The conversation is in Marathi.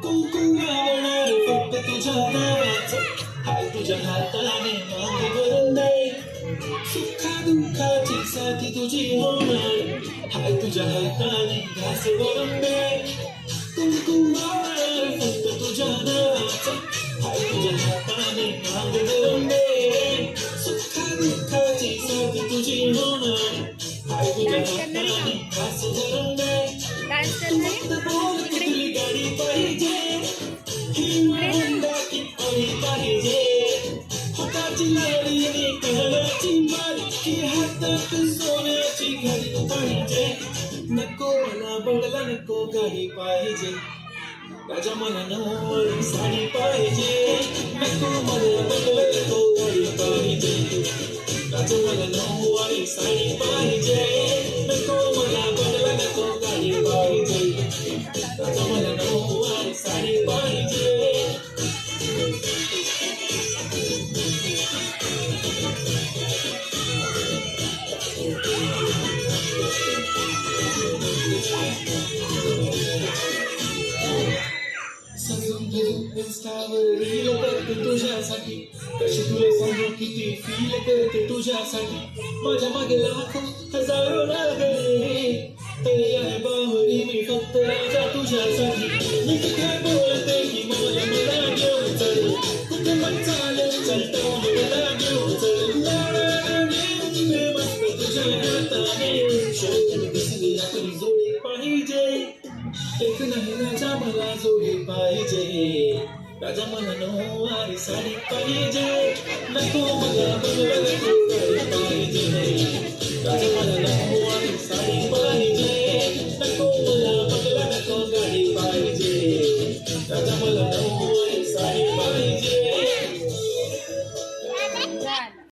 कुंकू लावणार फक्त तुझ्या नावाचं, हाय तुझ्या हाताने मागे भरून दे, सुखा दुःखाची साथी तुझी होणार, हाय तुझ्या हाताने घास भरून दे, कुंकू लावणार फक्त तुझ्या नावाचं, हाय तुझ्या हाताने मागे भरून दे, सुखा दुःखाची साथी तुझी होणार, हाय तुझ्या हाताने घास भरून दे. डान्स करते तुझी गाडी पाहिजे, हिरवा होंडा की अडी पाहिजे, हाताची लाडी आणि कळाची मारी, हातात सोन्याची घडी पाहिजे. नको मला बंगला नको गाडी पाहिजे, राजा मला नऊवारी साडी पाहिजे. नको मला बंगला नको गाडी पाहिजे, राजा मला नऊवारी साडी पाहिजे. नको मला बंगला नको गाडी पाहिजे, राजा मला नऊवारी साडी पाहिजे. सजून धरून इंस्टावर रील करते तुझ्यासाठी, कशी तुला सांगू किती फील करते तुझ्यासाठी, माझ्या मागे लाखो हजारो लागले, तरी आहे बावरी मी फक्त राजा तुझ्यासाठी. मी काय बोलते की मला मला घेऊन चल, कुठे मग चालेल चलता मला घेऊन चल, मस्त तुझ्या हाताने शोधून दिसली आपली जोडी पाहिजे, एक नाही राजा मला जोडी पाहिजे, राजा मला नऊवारी साडी पाहिजे. नको मला बंगला नको गाडी पाहिजे, राजा मला नऊवारी साडी पाहिजे.